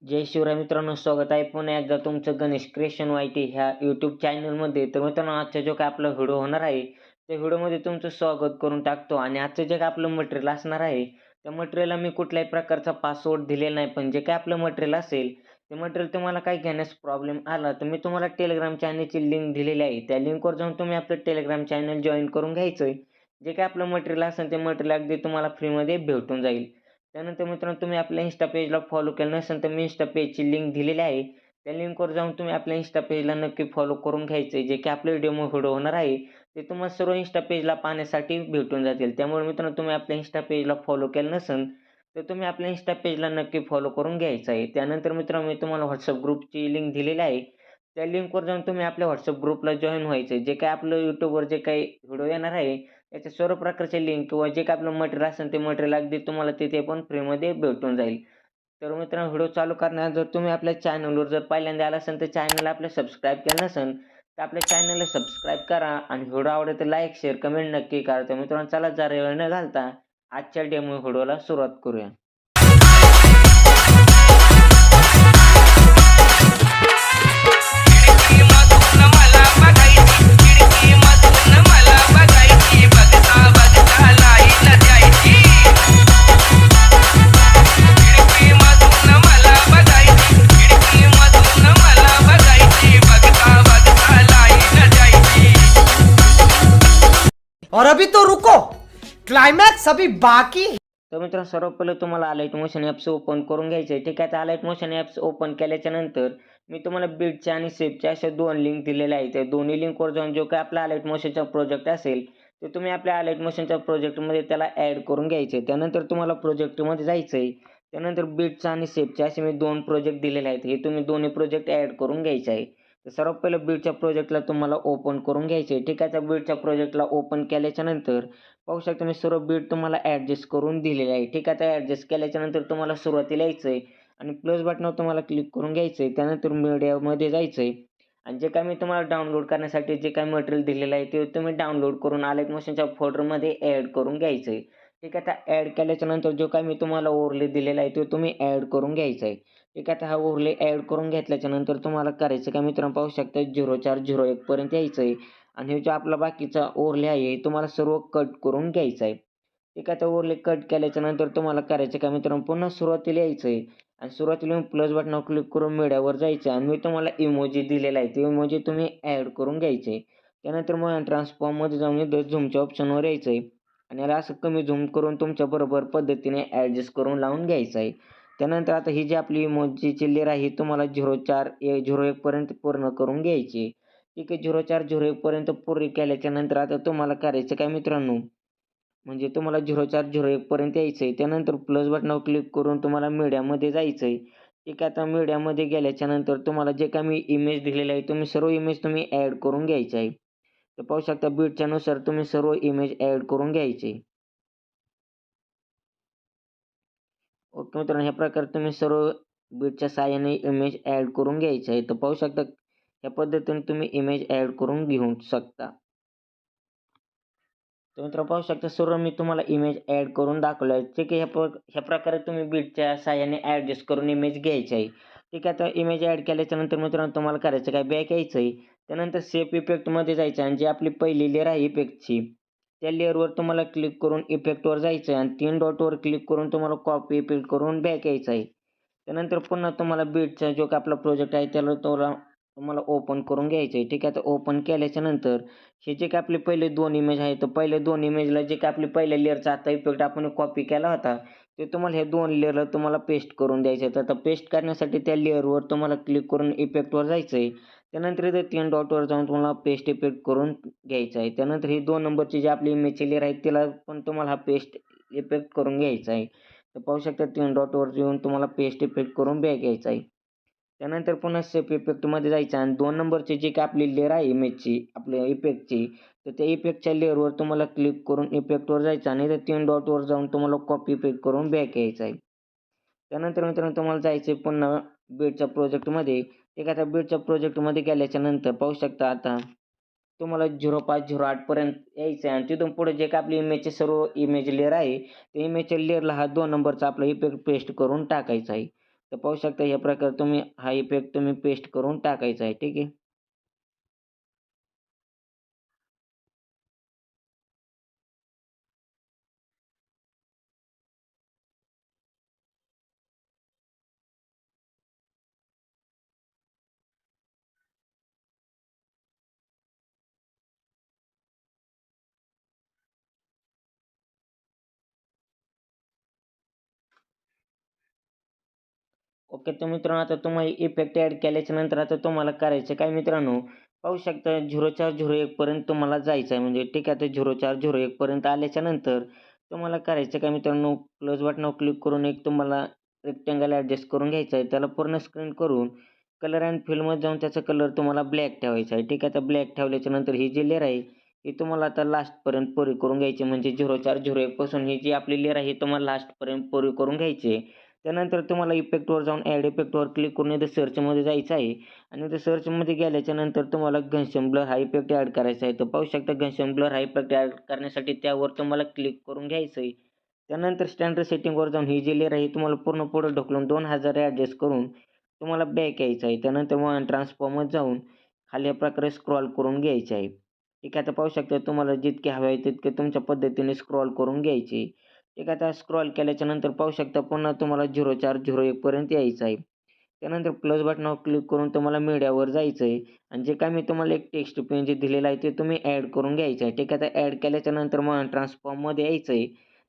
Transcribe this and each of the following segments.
जय शिवराय मित्रांनो, स्वागत आहे पुन्हा एकदा तुमचं गणेश क्रिएशन वायटी ह्या यूट्यूब चॅनलमध्ये. तर मित्रांनो, आजचा जो काय आपला व्हिडिओ होणार आहे त्या व्हिडिओमध्ये तुमचं स्वागत करून टाकतो. आणि आजचं जे काय आपलं मटेरियल असणार आहे त्या मटेरियलला मी कुठल्याही प्रकारचा पासवर्ड दिलेला नाही. पण जे काय आपलं मटेरियल असेल ते मटेरियल तुम्हाला काही घेण्यास प्रॉब्लेम आला तर मी तुम्हाला टेलिग्राम चॅनलची लिंक दिलेली आहे. त्या लिंकवर जाऊन तुम्ही आपलं टेलिग्राम चॅनल जॉईन करून घ्यायचं. जे काय आपलं मटेरियल असेल ते मटेरियल अगदी तुम्हाला फ्रीमध्ये भेटून जाईल. त्यानंतर मित्रांनो, तुम्ही आपल्या इन्स्टा पेजला फॉलो केलं नसेल तर मी इन्स्टा पेजची लिंक दिलेली आहे. त्या लिंकवर जाऊन तुम्ही आपल्या इन्स्टा पेजला नक्की फॉलो करून घ्यायचं जे की आपले डेमो व्हिडिओ होणार आहे ते तुम्हाला सर्व इन्स्टा पेजला पाहण्यासाठी भेटून जातील. त्यामुळे मित्रांनो, तुम्ही आपल्या इन्स्टा पेजला फॉलो केलं नसेल तर तुम्ही आपल्या इन्स्टा पेजला नक्की फॉलो करून घ्यायचं आहे. त्यानंतर मित्रांनो, मी तुम्हाला व्हॉट्सअप ग्रुपची लिंक दिलेली आहे. त्या लिंकवर जाऊन तुम्ही आपल्या व्हॉट्सअप ग्रुपला जॉईन व्हायचं. जे काही आपलं यूट्यूबवर जे काही व्हिडिओ येणार आहे त्याच्या सर्व प्रकारचे लिंक किंवा जे काही आपलं मटेरियल असेल ते मटेरियल अगदी तुम्हाला तिथे पण फ्रीमध्ये भेटून जाईल. तर मित्रांनो, व्हिडिओ चालू करण्यास जर तुम्ही आपल्या चॅनलवर जर पहिल्यांदा आला असेल तर चॅनलला आपलं सबस्क्राईब केलं नसेल तर आपल्या चॅनलला सबस्क्राईब करा आणि व्हिडिओ आवडला तर लाईक शेअर कमेंट नक्की करा. तर मित्रांनो, चला जरा वेळ न घालता आजच्या डेमो व्हिडिओला सुरुवात करूया. और अभी तो रुको, क्लाइमैक्स अभी बाकी है. तर मित्रांनो, सर्वात पहिलं तुम्हाला अलाइट मोशन ॲप्स ओपन करून घ्यायचं आहे. ठीक आहे, तर अलाइट मोशन ॲप्स ओपन केल्याच्या नंतर मी तुम्हाला बीटच्या आणि सेपच्या अशा दोन लिंक दिलेल्या आहेत. त्या दोन्ही लिंकवर जाऊन जो काय आपला अलाइट मोशनचा प्रोजेक्ट असेल ते तुम्ही आपल्या अलाइट मोशनच्या प्रोजेक्टमध्ये त्याला ॲड करून घ्यायचे. त्यानंतर तुम्हाला प्रोजेक्टमध्ये जायचं आहे. त्यानंतर बीटचा आणि सेपचे असे मी दोन प्रोजेक्ट दिलेले आहेत. हे तुम्ही दोन्ही प्रोजेक्ट ॲड करून घ्यायचे आहे. तर सर्वात पहिलं बीटच्या प्रोजेक्टला तुम्हाला ओपन करून घ्यायचे आहे. ठीक आहे, त्या बीटच्या प्रोजेक्टला ओपन केल्याच्या नंतर पाहू शकता मी सर्व बीट तुम्हाला ॲडजस्ट करून दिलेले आहे. ठीक आहे, तर ॲडजस्ट केल्याच्या नंतर तुम्हाला सुरुवातीला यायचं आहे आणि प्लस बटनावर तुम्हाला क्लिक करून घ्यायचं आहे. त्यानंतर मीडियामध्ये जायचं आहे आणि जे काय मी तुम्हाला डाउनलोड करण्यासाठी जे काही मटेरियल दिलेलं आहे ते तुम्ही डाउनलोड करून अलाइट मोशनच्या फोल्डरमध्ये ॲड करून घ्यायचं आहे. ठीक आहे, तर ॲड केल्याच्या नंतर जो काय मी तुम्हाला ओव्हरले दिलेला आहे तो तुम्ही ॲड करून घ्यायचा आहे. ठीक आहे, तर हा ओव्हरले ॲड करून घेतल्याच्या नंतर तुम्हाला करायचं काय मित्रांनो, पाहू शकता 0401 पर्यंत यायचं आहे आणि हे जो आपला बाकीचा ओव्हरले आहे तुम्हाला सर्व कट करून घ्यायचा आहे. ठीक आहे, तर ओव्हरले कट केल्याच्या नंतर तुम्हाला करायचं काय मित्रांनो, पुन्हा सुरुवातीला यायचं आहे आणि सुरुवातीला येऊन प्लस बटनावर क्लिक करून मीडियावर जायचं आणि मी तुम्हाला इमोजी दिलेला आहे ते इमोजी तुम्ही ॲड करून घ्यायचे. त्यानंतर मग ट्रान्सफॉर्ममध्ये जाऊन इथं झूमच्या ऑप्शनवर यायचं आहे आणि याला असं कमी झूम करून तुमच्या बरोबर पद्धतीने ॲडजस्ट करून लावून घ्यायचं आहे. त्यानंतर आता ही जी आपली इमोजीची लेयर आहे ही तुम्हाला 0401 पर्यंत पूर्ण करून घ्यायची. ठीक आहे, 0401 पर्यंत पूर्ण केल्याच्या नंतर आता तुम्हाला करायचं काय मित्रांनो, म्हणजे तुम्हाला 0401 पर्यंत यायचं आहे. त्यानंतर प्लस बटनावर क्लिक करून तुम्हाला मीडियामध्ये जायचं आहे. ठीक आहे, आता मीडियामध्ये गेल्याच्या नंतर तुम्हाला जे काही मी इमेज दिलेले आहे तुम्ही सर्व इमेज तुम्ही ॲड करून घ्यायचे आहे. तर पाहू शकता बीटच्या नुसार तुम्ही सर्व इमेज ॲड करून घ्यायचे. ओके मित्रांनो, ह्या प्रकारे तुम्ही सर्व बीटच्या साहाय्याने इमेज ॲड करून घ्यायचे आहे. तर पाहू शकता ह्या पद्धतीने तुम्ही इमेज ॲड करून घेऊ शकता. तर मित्रांनो, पाहू शकता सर्व मी तुम्हाला इमेज ॲड करून दाखवलं आहे. ठीक आहे, ह्या प्रकारे तुम्ही बीटच्या साहाय्याने ॲडजस्ट करून इमेज घ्यायची आहे. ठीक आहे, आता इमेज ॲड केल्याच्या नंतर मित्रांनो तुम्हाला करायचं काय, बॅक यायचं आहे. त्यानंतर शेप इफेक्टमध्ये जायचं आणि जी आपली पहिली लेयर आहे इफेक्टची त्या लेयरवर तुम्हाला क्लिक करून इफेक्टवर जायचं आहे आणि 3 डॉटवर क्लिक करून तुम्हाला कॉपी इफेक्ट करून बॅक यायचं आहे. त्यानंतर पुन्हा तुम्हाला बीटचा जो काही आपला प्रोजेक्ट आहे त्याला तुम्हाला ओपन करून घ्यायचं आहे. ठीक आहे, तर ओपन केल्याच्या नंतर हे जे काही आपले पहिले 2 इमेज आहेत तर पहिले 2 इमेजला जे काही आपली पहिल्या लेयरचा आता इफेक्ट आपण कॉपी केला होता ते तुम्हाला हे 2 लेयरला तुम्हाला पेस्ट करून द्यायचे आहेत. आता पेस्ट करण्यासाठी त्या लेयरवर तुम्हाला क्लिक करून इफेक्टवर जायचं आहे. त्यानंतर इथे 3 डॉटवर जाऊन तुम्हाला पेस्ट इफेक्ट करून घ्यायचा आहे. त्यानंतर ही 2 नंबरची जी आपली इमेजची लेयर आहे तिला पण तुम्हाला हा पेस्ट इफेक्ट करून घ्यायचा आहे. तर पाहू शकता 3 डॉटवर येऊन तुम्हाला पेस्ट इफेक्ट करून बॅक यायचं आहे. त्यानंतर पुन्हा शेप इफेक्टमध्ये जायचं आणि 2 नंबरची जी काही आपली लेयर आहे इमेजची आपल्या इफेक्टची तर त्या इफेक्टच्या लेयरवर तुम्हाला क्लिक करून इफेक्टवर जायचं आणि इथे 3 डॉटवर जाऊन तुम्हाला कॉपी पेस्ट करून बॅक यायचं आहे. त्यानंतर मित्रांनो तुम्हाला जायचं आहे पुन्हा बीटच्या प्रोजेक्टमध्ये. ठीक आहे, आता बीटच्या प्रोजेक्टमध्ये गेल्याच्या नंतर पाहू शकता आता तुम्हाला 0508 पर्यंत यायचं आहे आणि तिथून पुढे जे काही आपली इमेजचे सर्व इमेज लेयर आहे त्या इमेजच्या लेयरला हा 2 नंबरचा आपला इफेक्ट पेस्ट करून टाकायचा आहे. तर पाहू शकता ह्या प्रकारे तुम्ही हा इफेक्ट तुम्ही पेस्ट करून टाकायचा आहे. ठीक आहे. ओके. तर मित्रांनो आता तुम्ही इफेक्ट ॲड केल्याच्या नंतर आता तुम्हाला करायचं काय मित्रांनो, पाहू शकता 0401 पर्यंत तुम्हाला जायचं आहे. म्हणजे ठीक आहे, आता 0401 पर्यंत आल्याच्यानंतर तुम्हाला करायचं काय मित्रांनो, प्लस बटनावर क्लिक करून एक तुम्हाला रेक्टेंगल ॲडजस्ट करून घ्यायचं आहे. त्याला पूर्ण स्क्रीन करून कलर अँड फिलमध्ये जाऊन त्याचा कलर तुम्हाला ब्लॅक ठेवायचा आहे. ठीक आहे. आता ब्लॅक ठेवल्याच्यानंतर ही जी लेयर आहे, ही तुम्हाला आता लास्टपर्यंत पुरी करून घ्यायची. म्हणजे 0401 पासून ही जी आपली लेयर आहे, ही तुम्हाला लास्टपर्यंत पुरी करून घ्यायची आहे. त्यानंतर तुम्हाला इफेक्टवर जाऊन ॲड इफेक्टवर क्लिक करून इथं सर्चमध्ये जायचं आहे आणि इथं सर्चमध्ये गेल्याच्यानंतर तुम्हाला घनश्याम ब्लर हा इफेक्ट ॲड करायचा आहे. तर पाहू शकता घनश्याम ब्लर हा इफेक्ट ॲड करण्यासाठी त्यावर तुम्हाला क्लिक करून घ्यायचं आहे. त्यानंतर स्टँडर्ड सेटिंगवर जाऊन ही जी लेयर आहे तुम्हाला पूर्ण पुढे ढकलून 2000 ॲडजस्ट करून तुम्हाला बॅक यायचं आहे. त्यानंतर मग ट्रान्सफॉर्ममध्ये जाऊन खाली या प्रकारे स्क्रॉल करून घ्यायचे आहे. ठीक आहे. आता पाहू शकता तुम्हाला जितके हवे आहे तितके तुमच्या पद्धतीने स्क्रॉल करून घ्यायचे. ठीक आहे. आता स्क्रॉल केल्याच्यानंतर पाहू शकता पुन्हा तुम्हाला 0401 पर्यंत यायचं आहे. त्यानंतर प्लस बटनावर क्लिक करून तुम्हाला मीडियावर जायचं आहे आणि जे काही मी तुम्हाला एक टेक्स्ट पेन जे दिलेलं आहे ते तुम्ही ॲड करून घ्यायचं आहे. ठीक आहे. आता ॲड केल्याच्यानंतर मग ट्रान्सफॉर्ममध्ये यायचं आहे.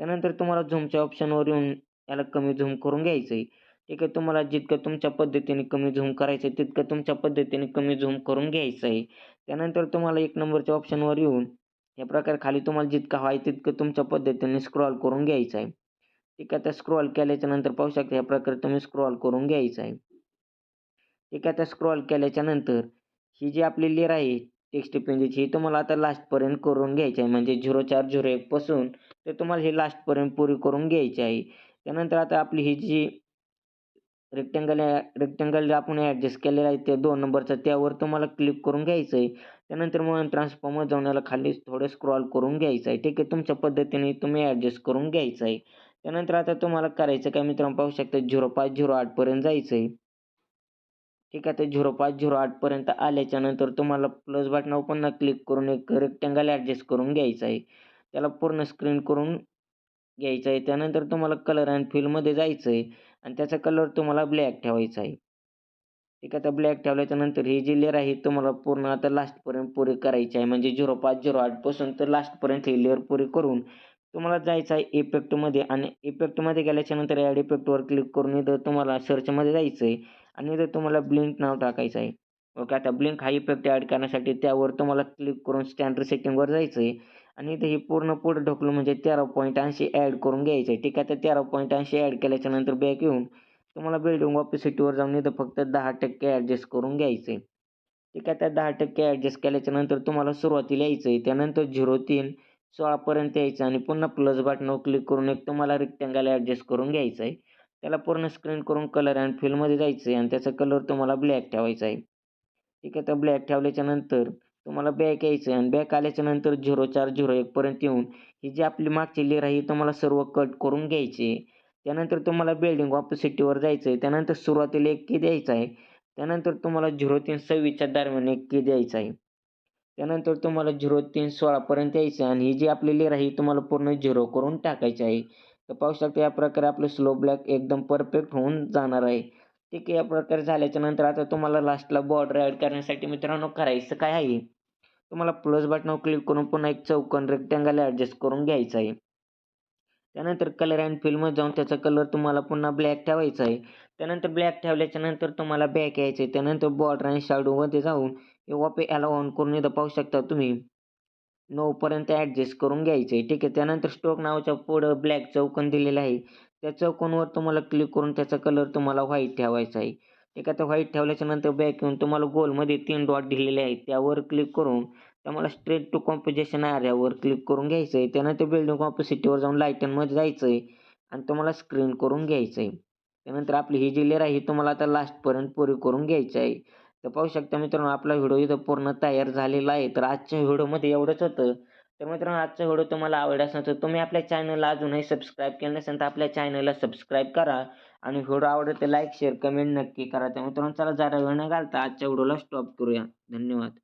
त्यानंतर तुम्हाला झूमच्या ऑप्शनवर येऊन याला कमी झूम करून घ्यायचं आहे. ठीक आहे. तुम्हाला जितकं तुमच्या पद्धतीने कमी झूम करायचं आहे तितकं तुमच्या पद्धतीने कमी झूम करून घ्यायचं आहे. त्यानंतर तुम्हाला 1 नंबरच्या ऑप्शनवर येऊन या प्रकारे खाली तुम्हाला जितकं हवं आहे तितकं तुमच्या पद्धतीने स्क्रॉल करून घ्यायचं आहे. ठीक आहे. आता स्क्रॉल केल्याच्यानंतर पाहू शकता या प्रकारे तुम्ही स्क्रॉल करून घ्यायचं आहे. ठीक आहे. आता स्क्रॉल केल्याच्यानंतर ही जी आपली लेयर आहे टेक्स्ट पेजेसची ही तुम्हाला आता लास्टपर्यंत करून घ्यायची आहे. म्हणजे 0401 पासून तर तुम्हाला हे लास्टपर्यंत पुरी करून घ्यायची आहे. त्यानंतर आता आपली ही जी रेक्टेंगल आपण ॲडजस्ट केलेला आहे ते 2 नंबरचा त्यावर तुम्हाला क्लिक करून घ्यायचं आहे. त्यानंतर मग ट्रान्सफॉर्मर जाऊन याला खाली थोडं स्क्रॉल करून घ्यायचं आहे. ठीक आहे. तुमच्या पद्धतीने तुम्ही ॲडजस्ट करून घ्यायचं आहे. त्यानंतर आता तुम्हाला करायचं काय मित्रांनो पाहू शकता 0508 पर्यंत जायचं आहे. ठीक आहे. तर 0508 पर्यंत आल्याच्यानंतर तुम्हाला प्लस बटनावर पुन्हा क्लिक करून एक रेक्टेंगल ॲडजस्ट करून घ्यायचं आहे. त्याला पूर्ण स्क्रीन करून घ्यायचं आहे. त्यानंतर तुम्हाला कलर अँड फिलमध्ये जायचं आहे आणि त्याचा कलर तुम्हाला ब्लॅक ठेवायचा आहे. ठीक आहे. तर ब्लॅक ठेवल्याच्यानंतर ही जी लेयर आहे तुम्हाला पूर्ण आता लास्टपर्यंत पुरी करायची आहे. म्हणजे 0508 पासून तर लास्टपर्यंत ही लेयर पुरी करून तुम्हाला जायचं आहे इफेक्टमध्ये आणि इफेक्टमध्ये गेल्याच्यानंतर ॲड इफेक्टवर क्लिक करून इथं तुम्हाला सर्चमध्ये जायचं आहे आणि इथं तुम्हाला ब्लिंक नाव टाकायचं आहे. ओके. आता ब्लिंक हा इफेक्ट ॲड करण्यासाठी त्यावर तुम्हाला क्लिक करून स्टँडर्ड सेटिंगवर जायचं आहे आणि इथं हे पूर्ण पुढे ढकलून म्हणजे 13.80 ॲड करून घ्यायचं आहे. ठीक आहे. तर 13.80 ॲड केल्याच्यानंतर बॅक येऊन तुम्हाला बिल्डिंग ऑपॅसिटीवर जाऊन इथं फक्त 10% ॲडजस्ट करून घ्यायचं आहे. ठीक आहे. त्या 10% ॲडजस्ट केल्याच्यानंतर तुम्हाला सुरुवातीला यायचं आहे. त्यानंतर 0316 पर्यंत यायचं आणि पुन्हा प्लस बटनावर क्लिक करून एक तुम्हाला रेक्टेंगल ॲडजस्ट करून घ्यायचं आहे. त्याला पूर्ण स्क्रीन करून कलर अँड फिलमध्ये जायचं आहे आणि त्याचा कलर तुम्हाला ब्लॅक ठेवायचा आहे. ठीक आहे. तर ब्लॅक ठेवल्याच्यानंतर तुम्हाला बॅक यायचं आहे आणि बॅक आल्याच्यानंतर 0401 पर्यंत येऊन ही जी आपली मागची लेयर आहे ही तुम्हाला सर्व कट करून घ्यायची आहे. त्यानंतर तुम्हाला बिल्डिंग ऑपॅसिटीवर जायचं आहे. त्यानंतर सुरुवातीला 1 की द्यायचा आहे. त्यानंतर तुम्हाला 0326 च्या दरम्यान 1 की द्यायचा आहे. त्यानंतर तुम्हाला 0316 पर्यंत यायचं आहे आणि ही जी आपली लेयर आहे ही तुम्हाला पूर्ण 0 करून टाकायची आहे. तर पाहू शकता या प्रकारे आपलं स्लो ब्लॅक एकदम परफेक्ट होऊन जाणार आहे. ठीक आहे. या प्रकारे झाल्याच्यानंतर आता तुम्हाला लास्टला बॉर्डर ॲड करण्यासाठी मित्रांनो करायचं काय आहे, तुम्हाला प्लस बटनावर क्लिक करून पुन्हा एक चौकोन रेक्टेंगल ॲडजस्ट करून घ्यायचा आहे. त्यानंतर कलर अँड फिलमध्ये जाऊन त्याचा कलर तुम्हाला पुन्हा ब्लॅक ठेवायचा आहे. त्यानंतर ब्लॅक ठेवल्याच्यानंतर तुम्हाला बॅक यायचं आहे. त्यानंतर बॉर्डर आणि शॅडोमध्ये जाऊन याला ऑन करून इथं पाहू शकता तुम्ही 9 पर्यंत ॲडजस्ट करून घ्यायचं आहे. ठीक आहे. त्यानंतर स्ट्रोक नावाच्या पुढं ब्लॅक चौकोन दिलेला आहे. त्या चौकोनवर तुम्हाला क्लिक करून त्याचा कलर तुम्हाला व्हाईट ठेवायचा आहे. ठीक आहे. तर व्हाईट ठेवल्याच्यानंतर बॅक येऊन तुम्हाला गोलमध्ये 3 डॉट दिलेले आहेत. त्यावर क्लिक करून तुम्हाला स्ट्रेट टू कॉम्पोजिशन एरियावर क्लिक करून घ्यायचं आहे. त्यानंतर बिल्डिंग ऑपॅसिटीवर जाऊन लाईटनमध्ये जायचं आहे आणि तुम्हाला स्क्रीन करून घ्यायचं आहे. त्यानंतर आपली ही जी लेयर आहे ही तुम्हाला आता लास्टपर्यंत पुरी करून घ्यायची आहे. तर पाहू शकता मित्रांनो आपला व्हिडिओ इथं पूर्ण तयार झालेला आहे. तर आजच्या व्हिडिओमध्ये एवढंच होतं. तर मित्रांनो आजचा व्हिडिओ तुम्हाला आवडला असेल तर तुम्ही आपल्या चॅनलला अजूनही सबस्क्राईब केलं नसेल तर आपल्या चॅनलला सबस्क्राईब करा आणि व्हिडिओ आवडत तर लाईक शेअर कमेंट नक्की करा. तर मित्रांनो चला जरा वेळ न घालता आजच्या व्हिडिओला स्टॉप करूया. धन्यवाद.